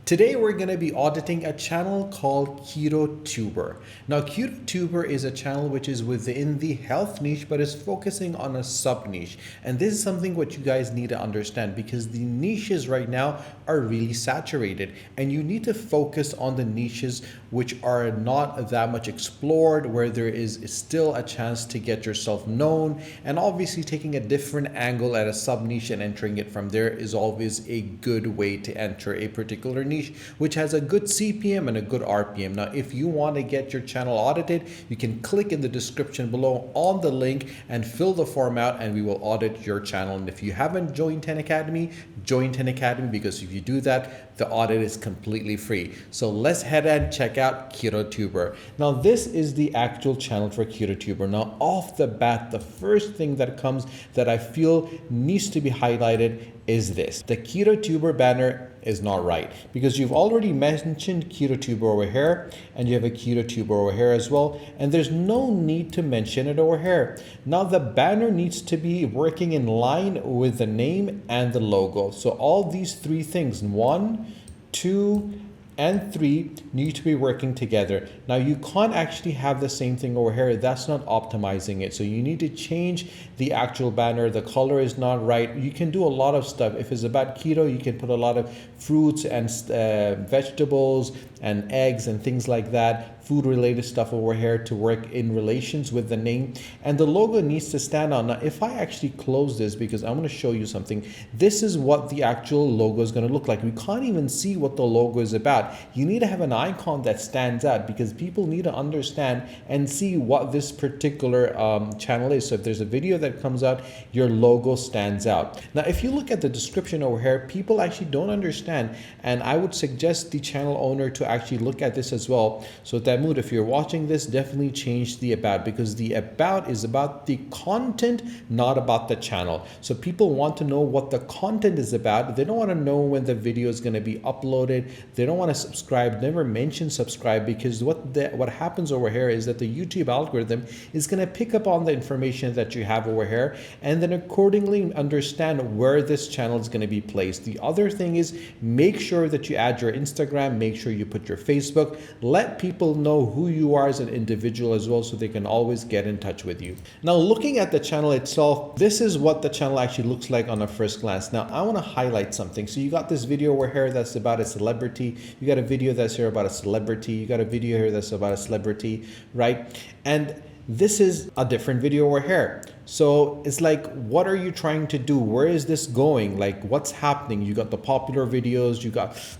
Today we're going to be auditing a channel called KetoTuber. Now KetoTuber is a channel which is within the health niche but is focusing on a sub niche. And this is something what you guys need to understand because the niches right now are really saturated and you need to focus on the niches which are not that much explored, where there is still a chance to get yourself known, and obviously taking a different angle at a sub niche and entering it from there is always a good way to enter a particular niche which has a good CPM and a good RPM. Now, if you want to get your channel audited, you can click in the description below on the link and fill the form out and we will audit your channel. And if you haven't joined 10 Academy, join 10 Academy, because if you do that, the audit is completely free. So let's head and check out KetoTuber. Now, this is the actual channel for KetoTuber. Now, off the bat, the first thing that comes that I feel needs to be highlighted is this. The KetoTuber banner is not right because you've already mentioned KetoTuber over here and you have a KetoTuber over here as well, and there's no need to mention it over here. Now the banner needs to be working in line with the name and the logo. So all these three things, 1, 2, and 3 need to be working together. Now you can't actually have the same thing over here. That's not optimizing it. So you need to change the actual banner. The color is not right. You can do a lot of stuff. If it's about keto, you can put a lot of fruits and vegetables and eggs and things like that, food related stuff over here to work in relations with the name. And the logo needs to stand out. Now, if I actually close this, because I'm going to show you something, this is what the actual logo is going to look like. We can't even see what the logo is about. You need to have an icon that stands out because people need to understand and see what this particular channel is. So if there's a video that comes out, your logo stands out. Now, if you look at the description over here, people actually don't understand. And I would suggest the channel owner to actually look at this as well. So Tamud, if you're watching this, definitely change the about, because the about is about the content, not about the channel. So people want to know what the content is about. They don't want to know when the video is going to be uploaded. They don't want to subscribe. Never mention subscribe, because what happens over here is that the YouTube algorithm is going to pick up on the information that you have over here and then accordingly understand where this channel is going to be placed. The other thing is, make sure that you add your Instagram, make sure you put your Facebook, let people know who you are as an individual as well, so they can always get in touch with you. Now, looking at the channel itself, this is what the channel actually looks like on a first glance. Now, I want to highlight something. So you got this video over here that's about a celebrity. You got a video that's here about a celebrity. You got a video here that's about a celebrity, right? And this is a different video over here. So it's like, what are you trying to do? Where is this going? Like, what's happening? You got the popular videos,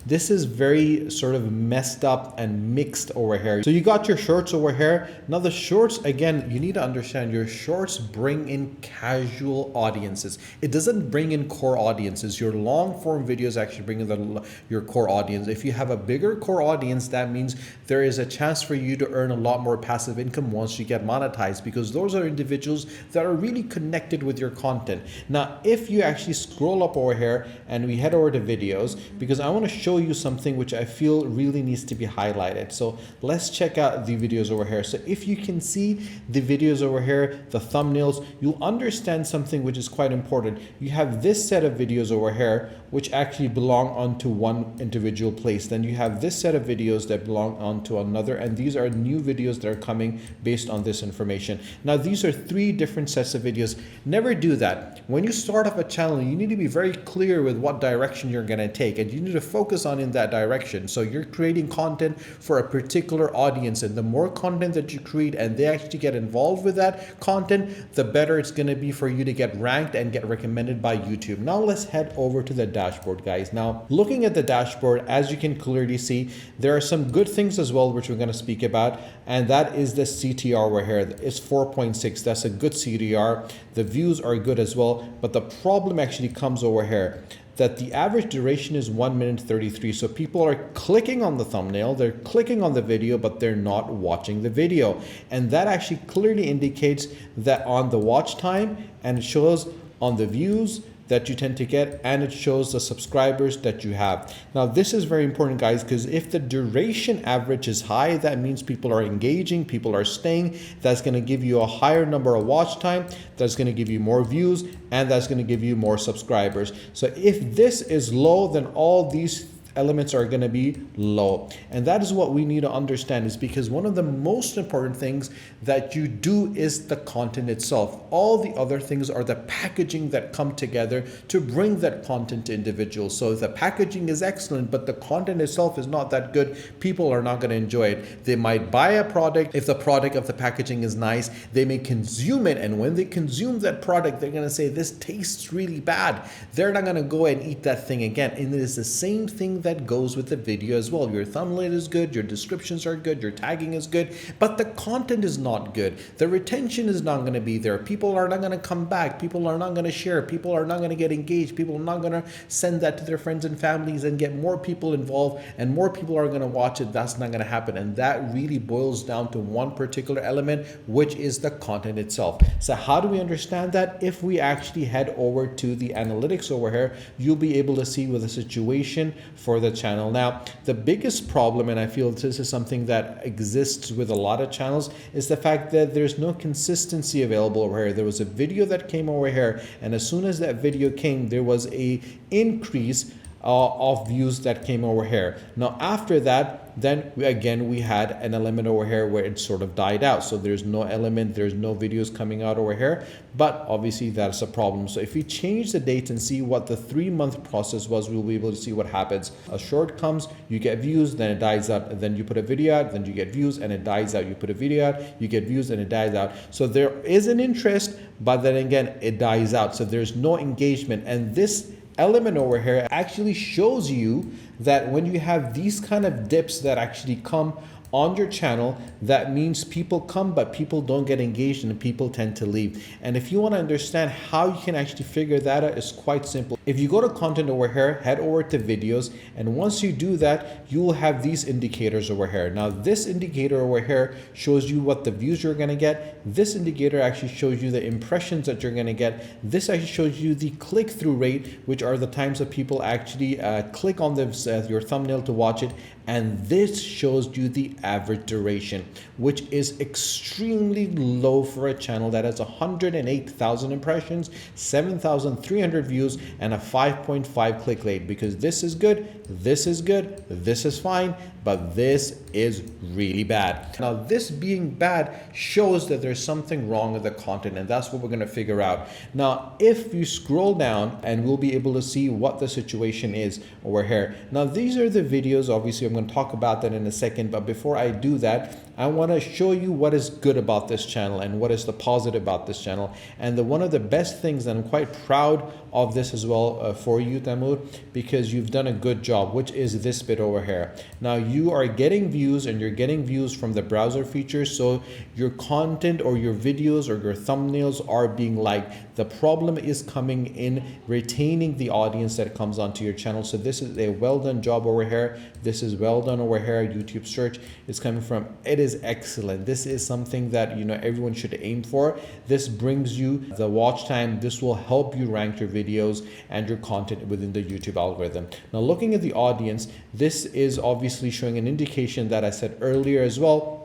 this is very sort of messed up and mixed over here. So you got your shorts over here. Now the shorts, again, you need to understand your shorts bring in casual audiences. It doesn't bring in core audiences. Your long form videos actually bring in your core audience. If you have a bigger core audience, that means there is a chance for you to earn a lot more passive income once you get monetized, because those are individuals that are really connected with your content. Now, if you actually scroll up over here and we head over to videos, because I want to show you something which I feel really needs to be highlighted. So let's check out the videos over here. So if you can see the videos over here, the thumbnails, you'll understand something which is quite important. You have this set of videos over here which actually belong onto one individual place. Then you have this set of videos that belong onto another, and these are new videos that are coming based on this information. Now, these are 3 different sets of videos. Never do that. When you start off a channel, you need to be very clear with what direction you're going to take, and you need to focus on in that direction. So you're creating content for a particular audience, and the more content that you create and they actually get involved with that content, the better it's going to be for you to get ranked and get recommended by YouTube. Now let's head over to the dashboard, guys. Now, looking at the dashboard, as you can clearly see, there are some good things as well which we're going to speak about, and that is the CTR over here. It's 4.6. That's a good CTR. The views are good as well, but the problem actually comes over here, that the average duration is 1 minute 33. So people are clicking on the thumbnail, they're clicking on the video, but they're not watching the video. And that actually clearly indicates that on the watch time, and it shows on the views that you tend to get, and it shows the subscribers that you have. Now, this is very important, guys, because if the duration average is high, that means people are engaging, people are staying. That's going to give you a higher number of watch time, that's going to give you more views, and that's going to give you more subscribers. So if this is low, then all these elements are going to be low. And that is what we need to understand, is because one of the most important things that you do is the content itself. All the other things are the packaging that come together to bring that content to individuals. So if the packaging is excellent, but the content itself is not that good, people are not going to enjoy it. They might buy a product. If the product of the packaging is nice, they may consume it. And when they consume that product, they're going to say, this tastes really bad. They're not going to go and eat that thing again. And it is the same thing that goes with the video as well. Your thumbnail is good, your descriptions are good, your tagging is good, but the content is not good. The retention is not going to be there. People are not going to come back. People are not going to share. People are not going to get engaged. People are not going to send that to their friends and families and get more people involved, and more people are going to watch it. That's not going to happen. And that really boils down to one particular element, which is the content itself. So how do we understand that? If we actually head over to the analytics over here, you'll be able to see with the situation for the channel. Now, the biggest problem, and I feel this is something that exists with a lot of channels, is the fact that there's no consistency available over here. There was a video that came over here, and as soon as that video came, there was a increase of views that came over here. Now after that, then we had an element over here where it sort of died out. So there's no element, there's no videos coming out over here, but obviously that's a problem. So if we change the date and see what the 3-month process was, we'll be able to see what happens. A short comes, you get views, then it dies out, and then you put a video out, then you get views and it dies out. You put a video out, you get views and it dies out. So there is an interest, but then again, it dies out. So there's no engagement. And this element over here actually shows you that when you have these kind of dips that actually come on your channel, that means people come, but people don't get engaged and people tend to leave. And if you want to understand how you can actually figure that out, it's quite simple. If you go to content over here, head over to videos, and once you do that, you will have these indicators over here. Now this indicator over here shows you what the views you're going to get. This indicator actually shows you the impressions that you're going to get. This actually shows you the click-through rate, which are the times that people actually click on this, your thumbnail to watch it. And this shows you the average duration, which is extremely low for a channel that has 108,000 impressions, 7,300 views, and a 5.5 click rate, because this is good, this is fine, but this is really bad. Now, this being bad shows that there's something wrong with the content, and that's what we're going to figure out. Now, if you scroll down, and we'll be able to see what the situation is over here. Now, these are the videos. Obviously, I'm going to talk about that in a second, but before I do that, I want to show you what is good about this channel and what is the positive about this channel. And one of the best things, and I'm quite proud of this as well for you, Tamur, because you've done a good job, which is this bit over here. Now you are getting views, and you're getting views from the browser features, so your content or your videos or your thumbnails are being liked. The problem is coming in retaining the audience that comes onto your channel. So this is a well done job over here. This is well done over here. YouTube search is coming from, it is excellent. This is something that everyone should aim for. This brings you the watch time. This will help you rank your videos and your content within the YouTube algorithm. Now looking at the audience, this is obviously showing an indication that I said earlier as well,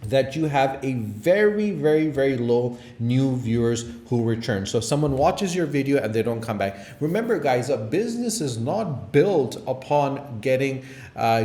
that you have a very, very, very low new viewers who return. So if someone watches your video and they don't come back. Remember guys, a business is not built upon getting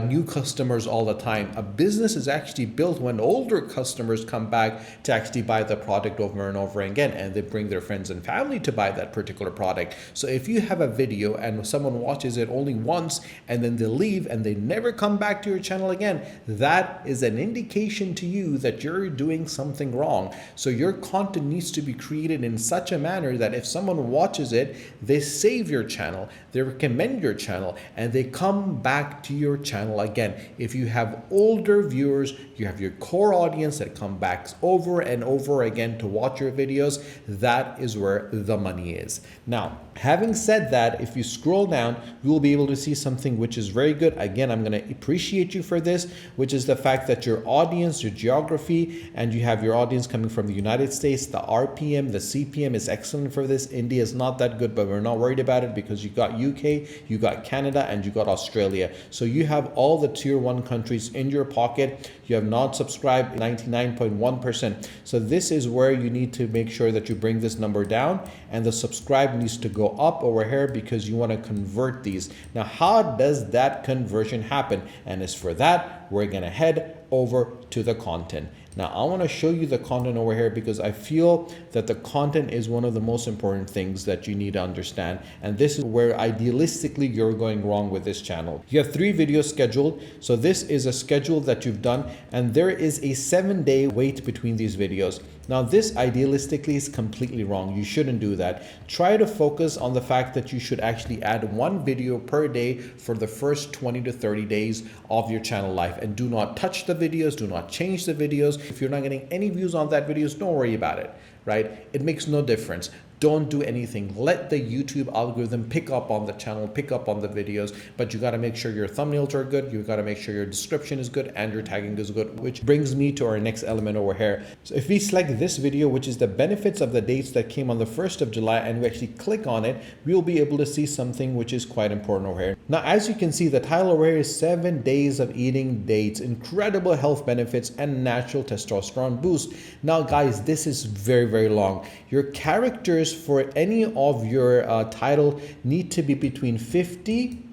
new customers all the time. A business is actually built when older customers come back to actually buy the product over and over again, and they bring their friends and family to buy that particular product. So if you have a video and someone watches it only once and then they leave and they never come back to your channel again, that is an indication to you that you're doing something wrong. So your content needs to be created in such a manner that if someone watches it, they save your channel, they recommend your channel, and they come back to your channel again. If you have older viewers, you have your core audience that come back over and over again to watch your videos, that is where the money is. Now, having said that, if you scroll down, you will be able to see something which is very good. Again, I'm going to appreciate you for this, which is the fact that your audience, your geography, and you have your audience coming from the United States. The RPM, the CPM is excellent for this. India is not that good, but we're not worried about it because you got UK, you got Canada, and you got Australia. So you have all the tier 1 countries in your pocket. You have not subscribed 99.1%. So this is where you need to make sure that you bring this number down, and the subscribe needs to go go up over here because you want to convert these. Now, how does that conversion happen? And as for that, we're going to head over to the content. Now, I want to show you the content over here because I feel that the content is one of the most important things that you need to understand. And this is where idealistically you're going wrong with this channel. You have 3 videos scheduled. So this is a schedule that you've done, and there is a 7-day wait between these videos. Now, this idealistically is completely wrong. You shouldn't do that. Try to focus on the fact that you should actually add 1 video per day for the first 20 to 30 days of your channel life, and do not touch the videos, do not change the videos. If you're not getting any views on that videos, don't worry about it, right? It makes no difference. Don't do anything. Let the YouTube algorithm pick up on the channel, pick up on the videos, but you got to make sure your thumbnails are good. You got to make sure your description is good and your tagging is good, which brings me to our next element over here. So if we select this video, which is the benefits of the dates that came on the 1st of July, and we actually click on it, we'll be able to see something which is quite important over here. Now, as you can see, the title over here is 7 days of eating dates, incredible health benefits and natural testosterone boost. Now, guys, this is very, very long. Your characters for any of your title need to be between 50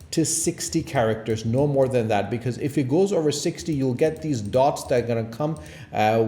to 60 characters, no more than that, because if it goes over 60, you'll get these dots that are going to come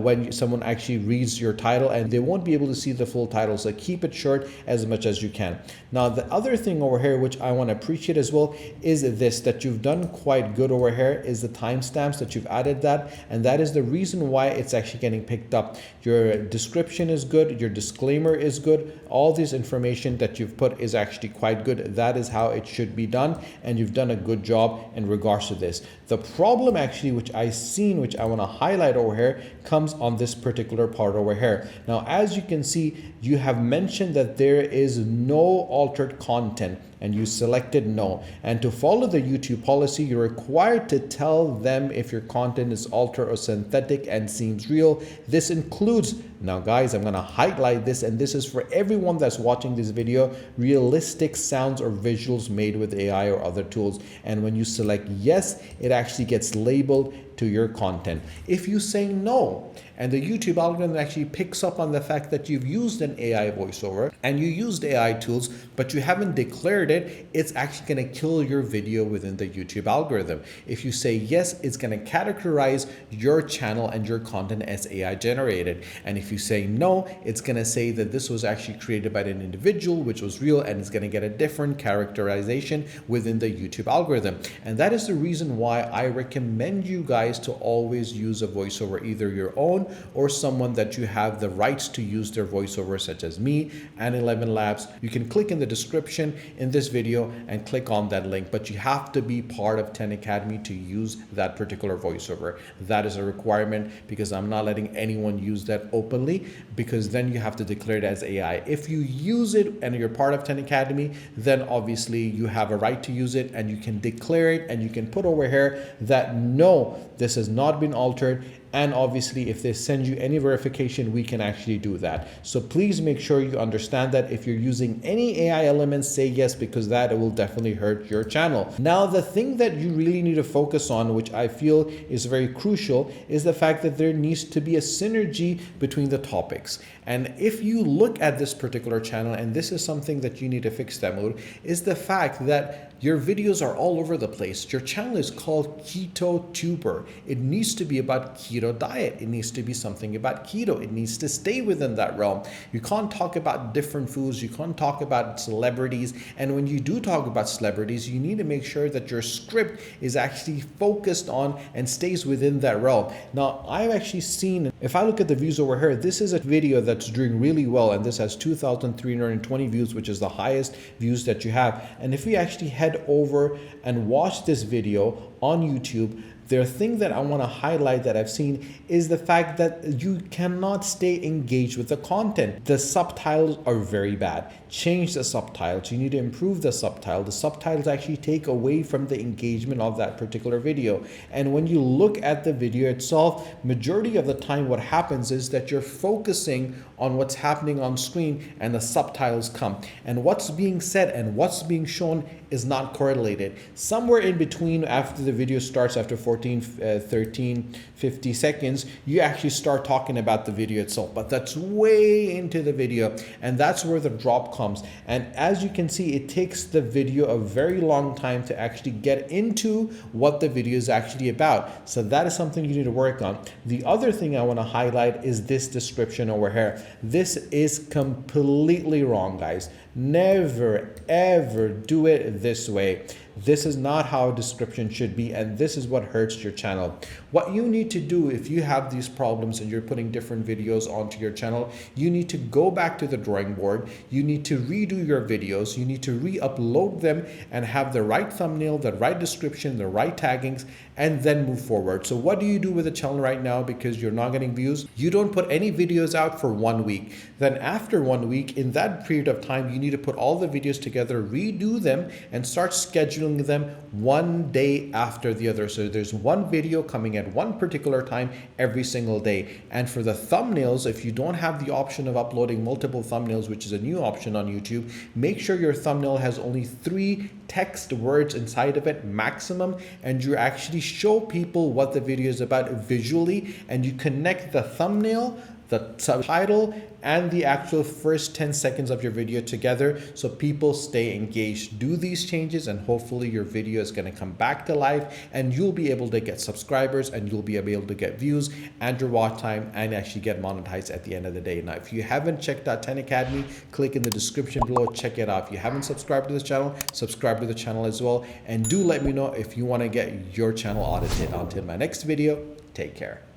when someone actually reads your title, and they won't be able to see the full title. So keep it short as much as you can. Now, the other thing over here which I want to appreciate as well is this, that you've done quite good over here, is the timestamps that you've added that, and that is the reason why it's actually getting picked up. Your description is good, your disclaimer is good, all this information that you've put is actually quite good. That is how it should be done, and you've done a good job in regards to this. The problem actually which I seen, which I want to highlight over here, comes on this particular part over here. Now, as you can see, you have mentioned that there is no altered content, and you selected no. And to follow the YouTube policy, you're required to tell them if your content is altered or synthetic and seems real. This includes, now guys, I'm going to highlight this, and this is for everyone that's watching this video, realistic sounds or visuals made with AI or other tools. And when you select yes, it actually gets labeled to your content. If you say no, and the YouTube algorithm actually picks up on the fact that you've used an AI voiceover and you used AI tools, but you haven't declared it, it's actually going to kill your video within the YouTube algorithm. If you say yes, it's going to categorize your channel and your content as AI generated. And if you say no, it's going to say that this was actually created by an individual, which was real, and it's going to get a different characterization within the YouTube algorithm. And that is the reason why I recommend you guys to always use a voiceover, either your own or someone that you have the rights to use their voiceover, such as me and 11 Labs. You can click in the description in this video and click on that link, but you have to be part of 10 Academy to use that particular voiceover. That is a requirement, because I'm not letting anyone use that openly, because then you have to declare it as AI. If you use it and you're part of 10 Academy, then obviously you have a right to use it, and you can declare it, and you can put over here that no, this has not been altered. And obviously, if they send you any verification, we can actually do that. So please make sure you understand that if you're using any AI elements, say yes, because that will definitely hurt your channel. Now, the thing that you really need to focus on, which I feel is very crucial, is the fact that there needs to be a synergy between the topics. And if you look at this particular channel, and this is something that you need to fix, that mode, is the fact that your videos are all over the place. Your channel is called Keto Tuber. It needs to be about keto diet. It needs to be something about keto. It needs to stay within that realm. You can't talk about different foods. You can't talk about celebrities. And when you do talk about celebrities, you need to make sure that your script is actually focused on and stays within that realm. Now, I've actually seen, if I look at the views over here, this is a video that's doing really well, and this has 2,320 views, which is the highest views that you have. And if we actually head over and watch this video on YouTube, the thing that I want to highlight that I've seen is the fact that you cannot stay engaged with the content. The subtitles are very bad. Change the subtitles. You need to improve the subtitle. The subtitles actually take away from the engagement of that particular video. And when you look at the video itself, majority of the time what happens is that you're focusing on what's happening on screen and the subtitles come. And what's being said and what's being shown is not correlated. Somewhere in between, after the video starts, after 14, 13, 50 seconds, you actually start talking about the video itself, but that's way into the video, and that's where the drop comes. And as you can see, it takes the video a very long time to actually get into what the video is actually about. So that is something you need to work on. The other thing I want to highlight is this description over here. This is completely wrong, guys. Never ever do it this way. This is not how a description should be, and this is what hurts your channel. What you need to do if you have these problems and you're putting different videos onto your channel, you need to go back to the drawing board. You need to redo your videos. You need to re-upload them and have the right thumbnail, the right description, the right taggings, and then move forward. So what do you do with the channel right now because you're not getting views? You don't put any videos out for 1 week. Then after 1 week, in that period of time, you need to put all the videos together, redo them, and start scheduling them one day after the other. So there's one video coming at one particular time every single day. And for the thumbnails, if you don't have the option of uploading multiple thumbnails, which is a new option on YouTube, make sure your thumbnail has only 3 text words inside of it maximum, and you actually show people what the video is about visually, and you connect the thumbnail, the subtitle, and the actual first 10 seconds of your video together so people stay engaged. Do these changes and hopefully your video is going to come back to life, and you'll be able to get subscribers, and you'll be able to get views and your watch time, and actually get monetized at the end of the day. Now, if you haven't checked out 10 Academy, click in the description below, check it out. If you haven't subscribed to this channel, subscribe to the channel as well, and do let me know if you want to get your channel audited. Until my next video, take care.